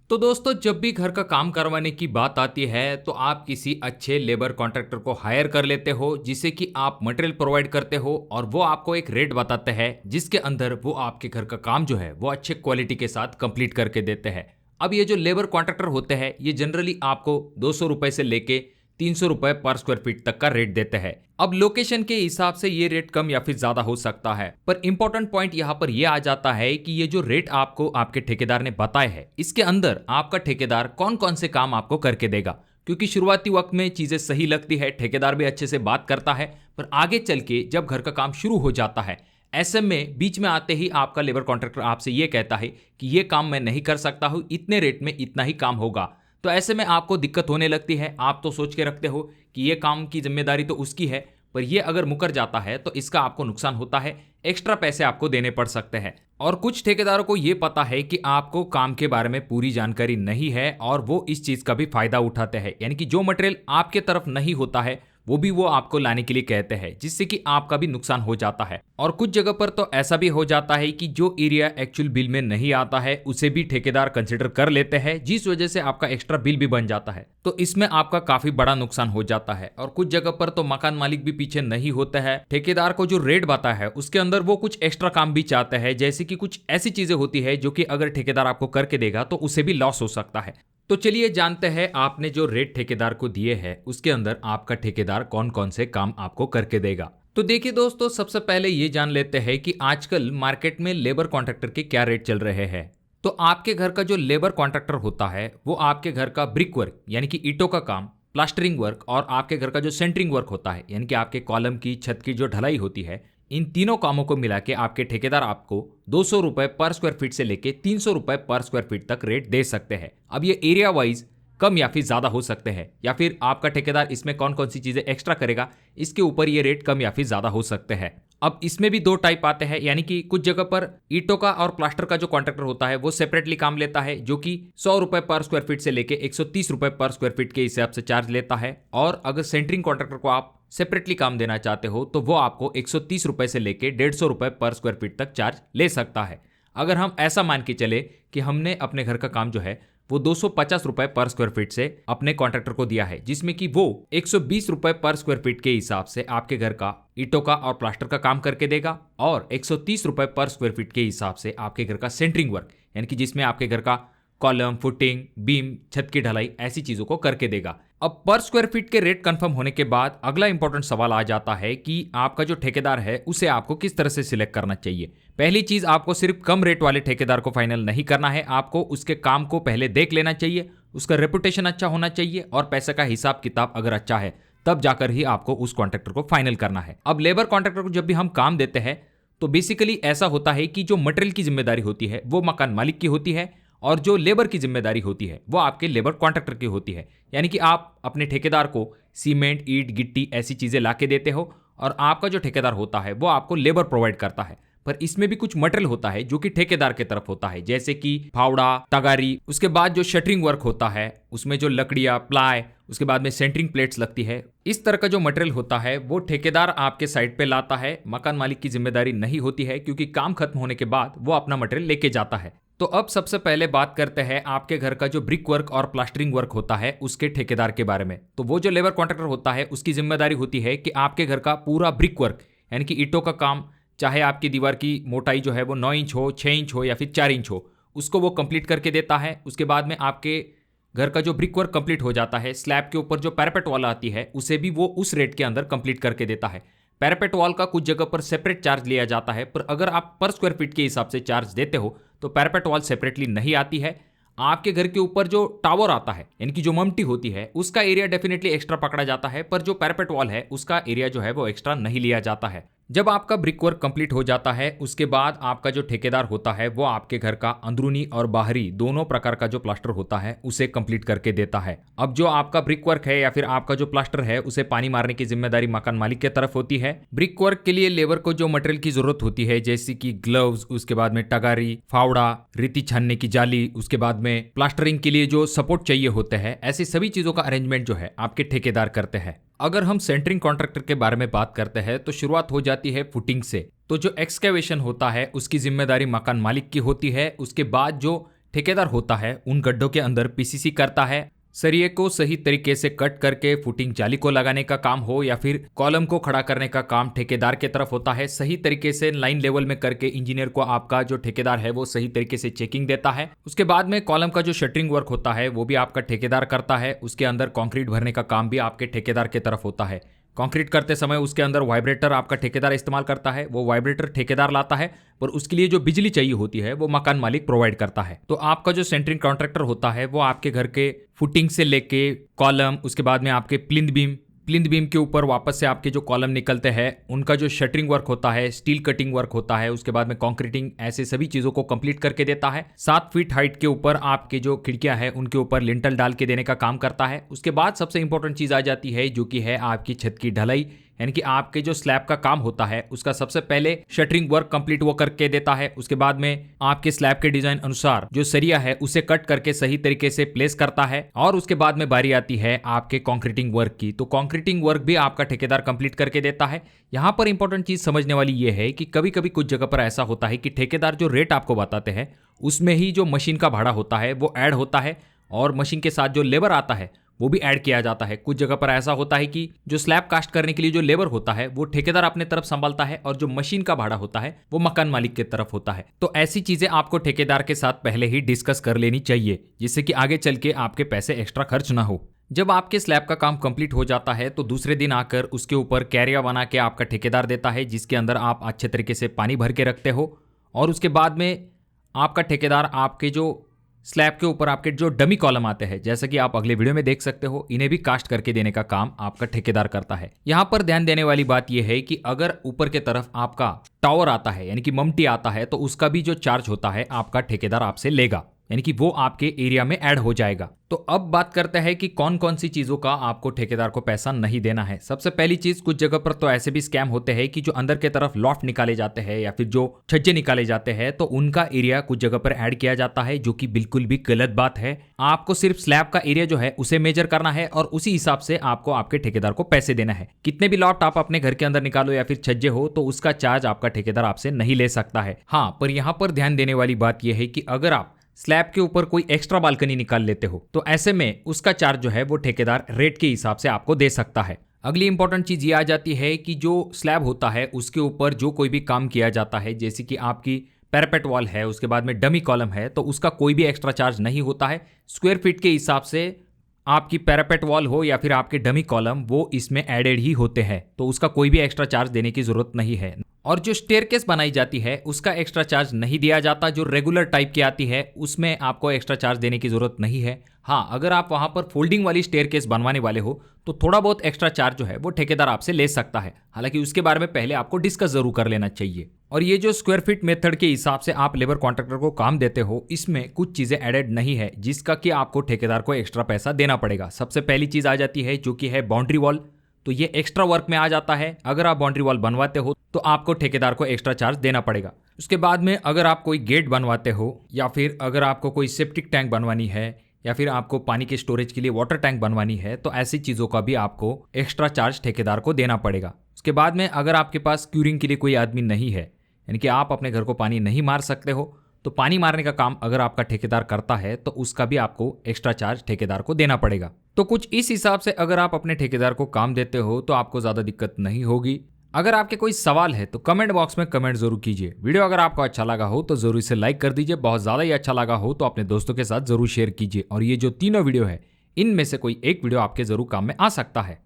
तो दोस्तों, जब भी घर का काम करवाने की बात आती है तो आप किसी अच्छे लेबर कॉन्ट्रैक्टर को हायर कर लेते हो, जिसे कि आप मटेरियल प्रोवाइड करते हो और वो आपको एक रेट बताते हैं जिसके अंदर वो आपके घर का काम जो है वो अच्छे क्वालिटी के साथ कंप्लीट करके देते हैं। अब ये जो लेबर कॉन्ट्रैक्टर होते हैं ये जनरली आपको 200 रुपए से लेके 300 रुपए पर स्क्वायर फीट तक का रेट देते हैं। अब लोकेशन के हिसाब से ये रेट कम या फिर ज्यादा हो सकता है, पर इंपॉर्टेंट पॉइंट यहाँ पर यह आ जाता है कि ये जो रेट आपको आपके ठेकेदार ने बताए है इसके अंदर आपका ठेकेदार कौन कौन से काम आपको करके देगा। क्योंकि शुरुआती वक्त में चीजें सही लगती है, ठेकेदार भी अच्छे से बात करता है, पर आगे चल के जब घर का काम शुरू हो जाता है ऐसे में बीच में आते ही आपका लेबर कॉन्ट्रैक्टर आपसे ये कहता है कि ये काम मैं नहीं कर सकता हूं, इतने रेट में इतना ही काम होगा। तो ऐसे में आपको दिक्कत होने लगती है। आप तो सोच के रखते हो कि ये काम की जिम्मेदारी तो उसकी है, पर ये अगर मुकर जाता है तो इसका आपको नुकसान होता है, एक्स्ट्रा पैसे आपको देने पड़ सकते हैं। और कुछ ठेकेदारों को ये पता है कि आपको काम के बारे में पूरी जानकारी नहीं है और वो इस चीज का भी फायदा उठाते हैं, यानी कि जो मटेरियल आपके तरफ नहीं होता है वो भी वो आपको लाने के लिए कहते हैं, जिससे कि आपका भी नुकसान हो जाता है। और कुछ जगह पर तो ऐसा भी हो जाता है कि जो एरिया एक्चुअल बिल में नहीं आता है उसे भी ठेकेदार कंसिडर कर लेते हैं, जिस वजह से आपका एक्स्ट्रा बिल भी बन जाता है। तो इसमें आपका काफी बड़ा नुकसान हो जाता है। और कुछ जगह पर तो मकान मालिक भी पीछे नहीं होता है, ठेकेदार को जो रेट बताया है उसके अंदर वो कुछ एक्स्ट्रा काम भी चाहते हैं, जैसे कि कुछ ऐसी चीजें होती है जो कि अगर ठेकेदार आपको करके देगा तो उसे भी लॉस हो सकता है। तो चलिए जानते हैं आपने जो रेट ठेकेदार को दिए हैं उसके अंदर आपका ठेकेदार कौन कौन से काम आपको करके देगा। तो देखिए दोस्तों, सबसे पहले ये जान लेते हैं कि आजकल मार्केट में लेबर कॉन्ट्रैक्टर के क्या रेट चल रहे हैं। तो आपके घर का जो लेबर कॉन्ट्रैक्टर होता है वो आपके घर का ब्रिक वर्क यानी कि ईंटों का काम, प्लास्टरिंग वर्क और आपके घर का जो सेंटरिंग वर्क होता है यानी कि आपके कॉलम की छत की जो ढलाई होती है, इन तीनों कामों को मिला के आपके ठेकेदार आपको 200 रुपए पर स्क्वायर फीट से लेके 300 रुपए पर स्क्वायर फीट तक रेट दे सकते हैं। अब ये एरिया वाइज कम या फिर ज्यादा हो सकते हैं, या फिर आपका ठेकेदार इसमें कौन कौन सी चीजें एक्स्ट्रा करेगा इसके ऊपर ये रेट कम या फिर ज्यादा हो सकते हैं। अब इसमें भी दो टाइप आते हैं, यानी कि कुछ जगह पर ईंटों का और प्लास्टर का जो कॉन्ट्रैक्टर होता है वो सेपरेटली काम लेता है, जो कि 100 रुपए पर स्क्वायर फीट से लेके 130 रुपए पर स्क्वायर फीट के हिसाब से चार्ज लेता है। और अगर सेंटरिंग कॉन्ट्रैक्टर को आप सेपरेटली काम देना चाहते हो तो वो आपको 130 रुपए से लेके 150 रुपए पर स्क्वायर फीट तक चार्ज ले सकता है। अगर हम ऐसा मान के चले कि हमने अपने घर का काम जो है वो 250 रुपए पर स्क्वायर फीट से अपने कॉन्ट्रैक्टर को दिया है, जिसमें कि वो 120 रुपए पर स्क्वायर फीट के हिसाब से आपके घर का ईंटों का और प्लास्टर का काम करके देगा, और 130 रुपए पर स्क्वायर फीट के हिसाब से आपके घर का सेंटरिंग वर्क यानी कि जिसमें आपके घर का कॉलम, फुटिंग, बीम, छत की ढलाई ऐसी चीजों को करके देगा। अब पर स्क्वायर फीट के रेट कंफर्म होने के बाद अगला इंपॉर्टेंट सवाल आ जाता है कि आपका जो ठेकेदार है उसे आपको किस तरह से सिलेक्ट करना चाहिए। पहली चीज, आपको सिर्फ कम रेट वाले ठेकेदार को फाइनल नहीं करना है, आपको उसके काम को पहले देख लेना चाहिए, उसका रेपुटेशन अच्छा होना चाहिए और पैसे का हिसाब किताब अगर अच्छा है तब जाकर ही आपको उस कॉन्ट्रैक्टर को फाइनल करना है। अब लेबर कॉन्ट्रैक्टर को जब भी हम काम देते हैं तो बेसिकली ऐसा होता है कि जो मटेरियल की जिम्मेदारी होती है वो मकान मालिक की होती है और जो लेबर की जिम्मेदारी होती है वो आपके लेबर कॉन्ट्रैक्टर की होती है। यानी कि आप अपने ठेकेदार को सीमेंट, ईंट, गिट्टी ऐसी चीजें लाके देते हो और आपका जो ठेकेदार होता है वो आपको लेबर प्रोवाइड करता है। पर इसमें भी कुछ मटेरियल होता है जो कि ठेकेदार की तरफ होता है, जैसे कि फावड़ा, तगारी, उसके बाद जो शटरिंग वर्क होता है उसमें जो लकड़ियां, प्लाई, उसके बाद में सेंटरिंग प्लेट्स लगती है। इस तरह का जो मटेरियल होता है वो ठेकेदार आपके साइड पे लाता है, मकान मालिक की जिम्मेदारी नहीं होती है, क्योंकि काम खत्म होने के बाद वो अपना मटेरियल लेके जाता है। तो अब सबसे पहले बात करते हैं आपके घर का जो ब्रिक वर्क और प्लास्टरिंग वर्क होता है उसके ठेकेदार के बारे में। तो वो जो लेबर कॉन्ट्रैक्टर होता है उसकी जिम्मेदारी होती है कि आपके घर का पूरा ब्रिक वर्क यानी कि ईंटों का काम, चाहे आपकी दीवार की मोटाई जो है वो 9 इंच हो, 6 इंच हो या फिर 4 इंच हो, उसको वो कंप्लीट करके देता है। उसके बाद में आपके घर का जो ब्रिक वर्क कंप्लीट हो जाता है, स्लैब के ऊपर जो पैरापेट वॉल आती है उसे भी वो उस रेट के अंदर कंप्लीट करके देता है। पैरापेट वॉल का कुछ जगह पर सेपरेट चार्ज लिया जाता है, पर अगर आप पर स्क्वायर फीट के हिसाब से चार्ज देते हो तो पैरापेट वॉल सेपरेटली नहीं आती है। आपके घर के ऊपर जो टावर आता है यानी कि जो ममटी होती है उसका एरिया डेफिनेटली एक्स्ट्रा पकड़ा जाता है, पर जो पैरापेट वॉल है उसका एरिया जो है वो एक्स्ट्रा नहीं लिया जाता है। जब आपका ब्रिक वर्क कंप्लीट हो जाता है उसके बाद आपका जो ठेकेदार होता है वो आपके घर का अंदरूनी और बाहरी दोनों प्रकार का जो प्लास्टर होता है उसे कंप्लीट करके देता है। अब जो आपका ब्रिक वर्क है या फिर आपका जो प्लास्टर है उसे पानी मारने की जिम्मेदारी मकान मालिक की तरफ होती है। ब्रिक वर्क के लिए लेबर को जो मटेरियल की जरूरत होती है, जैसे कि ग्लव्स, उसके बाद में टगारी, फावड़ा, रेती छानने की जाली, उसके बाद में प्लास्टरिंग के लिए जो सपोर्ट चाहिए होते हैं, ऐसी सभी चीजों का अरेंजमेंट जो है आपके ठेकेदार करते हैं। अगर हम सेंटरिंग कॉन्ट्रैक्टर के बारे में बात करते हैं तो शुरुआत हो जाती है फुटिंग से। तो जो एक्सकेवेशन होता है उसकी जिम्मेदारी मकान मालिक की होती है। उसके बाद जो ठेकेदार होता है उन गड्ढों के अंदर पीसीसी करता है, सरिये को सही तरीके से कट करके फुटिंग जाली को लगाने का काम हो या फिर कॉलम को खड़ा करने का काम ठेकेदार के तरफ होता है। सही तरीके से लाइन लेवल में करके इंजीनियर को आपका जो ठेकेदार है वो सही तरीके से चेकिंग देता है। उसके बाद में कॉलम का जो शटरिंग वर्क होता है वो भी आपका ठेकेदार करता है। उसके अंदर कंक्रीट भरने का काम भी आपके ठेकेदार के तरफ होता है। कंक्रीट करते समय उसके अंदर वाइब्रेटर आपका ठेकेदार इस्तेमाल करता है, वो वाइब्रेटर ठेकेदार लाता है, पर उसके लिए जो बिजली चाहिए होती है वो मकान मालिक प्रोवाइड करता है। तो आपका जो सेंटरिंग कॉन्ट्रैक्टर होता है वो आपके घर के फुटिंग से लेके कॉलम, उसके बाद में आपके प्लिंथ बीम के ऊपर वापस से आपके जो कॉलम निकलते हैं उनका जो शटरिंग वर्क होता है, स्टील कटिंग वर्क होता है, उसके बाद में कंक्रीटिंग, ऐसे सभी चीजों को कंप्लीट करके देता है। 7 फीट हाइट के ऊपर आपके जो खिड़कियां हैं उनके ऊपर लिंटल डाल के देने का काम करता है। उसके बाद सबसे इंपॉर्टेंट चीज आ जाती है जो कि है आपकी छत की ढलाई, यानी कि आपके जो स्लैब का काम होता है उसका सबसे पहले शटरिंग वर्क कंप्लीट वो करके देता है। उसके बाद में आपके स्लैब के डिजाइन अनुसार जो सरिया है उसे कट करके सही तरीके से प्लेस करता है और उसके बाद में बारी आती है आपके कंक्रीटिंग वर्क की। तो कंक्रीटिंग वर्क भी आपका ठेकेदार कंप्लीट करके देता है। यहां पर इंपॉर्टेंट चीज समझने वाली ये है कि कभी कभी कुछ जगह पर ऐसा होता है कि ठेकेदार जो रेट आपको बताते हैं उसमें ही जो मशीन का भाड़ा होता है वो ऐड होता है और मशीन के साथ जो लेबर आता है वो भी ऐड किया जाता है। कुछ जगह पर ऐसा होता है कि जो स्लैब कास्ट करने के लिए जो लेबर होता है वो ठेकेदार अपने तरफ संभालता है और जो मशीन का भाड़ा होता है वो मकान मालिक की तरफ होता है। तो ऐसी चीजें आपको ठेकेदार के साथ पहले ही डिस्कस कर लेनी चाहिए जिससे कि आगे चल के आपके पैसे एक्स्ट्रा खर्च ना हो। जब आपके स्लैब का काम कंप्लीट हो जाता है तो दूसरे दिन आकर उसके ऊपर कैरिया बना के आपका ठेकेदार देता है जिसके अंदर आप अच्छे तरीके से पानी भर के रखते हो और उसके बाद में आपका ठेकेदार आपके जो स्लैब के ऊपर आपके जो डमी कॉलम आते हैं, जैसे कि आप अगले वीडियो में देख सकते हो, इन्हें भी कास्ट करके देने का काम आपका ठेकेदार करता है। यहाँ पर ध्यान देने वाली बात यह है कि अगर ऊपर के तरफ आपका टावर आता है यानी कि ममटी आता है तो उसका भी जो चार्ज होता है आपका ठेकेदार आपसे लेगा, यानी कि वो आपके एरिया में ऐड हो जाएगा। तो अब बात करते हैं कि कौन कौन सी चीजों का आपको ठेकेदार को पैसा नहीं देना है। सबसे पहली चीज, कुछ जगह पर तो ऐसे भी स्कैम होते हैं कि जो अंदर के तरफ लॉफ्ट निकाले जाते हैं या फिर जो छज्जे निकाले जाते हैं तो उनका एरिया कुछ जगह पर ऐड किया जाता है, जो कि बिल्कुल भी गलत बात है। आपको सिर्फ स्लैब का एरिया जो है उसे मेजर करना है और उसी हिसाब से आपको आपके ठेकेदार को पैसे देना है। कितने भी लॉफ्ट आप अपने घर के अंदर निकालो या फिर छज्जे हो तो उसका चार्ज आपका ठेकेदार आपसे नहीं ले सकता है। हाँ, पर यहाँ पर ध्यान देने वाली बात यह है कि अगर आप स्लैब के ऊपर कोई एक्स्ट्रा बालकनी निकाल लेते हो तो ऐसे में उसका चार्ज जो है वो ठेकेदार रेट के हिसाब से आपको दे सकता है। अगली इंपॉर्टेंट चीज ये आ जाती है कि जो स्लैब होता है उसके ऊपर जो कोई भी काम किया जाता है, जैसे कि आपकी पैरापेट वॉल है, उसके बाद में डमी कॉलम है, तो उसका कोई भी एक्स्ट्रा चार्ज नहीं होता है। स्क्वायर फीट के हिसाब से आपकी पैरापेट वॉल हो या फिर आपके डमी कॉलम वो इसमें एडेड ही होते हैं, तो उसका कोई भी एक्स्ट्रा चार्ज देने की जरूरत नहीं है। और जो स्टेयरकेस बनाई जाती है उसका एक्स्ट्रा चार्ज नहीं दिया जाता। जो रेगुलर टाइप की आती है उसमें आपको एक्स्ट्रा चार्ज देने की जरूरत नहीं है। हाँ, अगर आप वहां पर फोल्डिंग वाली स्टेयरकेस बनवाने वाले हो तो थोड़ा बहुत एक्स्ट्रा चार्ज जो है वो ठेकेदार आपसे ले सकता है। हालांकि उसके बारे में पहले आपको डिस्कस जरूर कर लेना चाहिए। और ये जो स्क्वायर फीट मेथड के हिसाब से आप लेबर कॉन्ट्रैक्टर को काम देते हो, इसमें कुछ चीजें एडेड नहीं है जिसका कि आपको ठेकेदार को एक्स्ट्रा पैसा देना पड़ेगा। सबसे पहली चीज आ जाती है जो कि है बाउंड्री वॉल। तो ये एक्स्ट्रा वर्क में आ जाता है। अगर आप बाउंड्री वॉल बनवाते हो तो आपको ठेकेदार को एक्स्ट्रा चार्ज देना पड़ेगा। उसके बाद में अगर आप कोई गेट बनवाते हो या फिर अगर आपको कोई सेप्टिक टैंक बनवानी है या फिर आपको पानी के स्टोरेज के लिए वाटर टैंक बनवानी है तो ऐसी चीज़ों का भी आपको एक्स्ट्रा चार्ज ठेकेदार को देना पड़ेगा। उसके बाद में अगर आपके पास क्यूरिंग के लिए कोई आदमी नहीं है, यानी कि आप अपने घर को पानी नहीं मार सकते हो, तो पानी मारने का काम अगर आपका ठेकेदार करता है तो उसका भी आपको एक्स्ट्रा चार्ज ठेकेदार को देना पड़ेगा। तो कुछ इस हिसाब से अगर आप अपने ठेकेदार को काम देते हो तो आपको ज़्यादा दिक्कत नहीं होगी। अगर आपके कोई सवाल है तो कमेंट बॉक्स में कमेंट जरूर कीजिए। वीडियो अगर आपको अच्छा लगा हो तो जरूर इसे लाइक कर दीजिए। बहुत ज़्यादा ही अच्छा लगा हो तो अपने दोस्तों के साथ जरूर शेयर कीजिए। और ये जो तीनों वीडियो है इनमें से कोई एक वीडियो आपके जरूर काम में आ सकता है।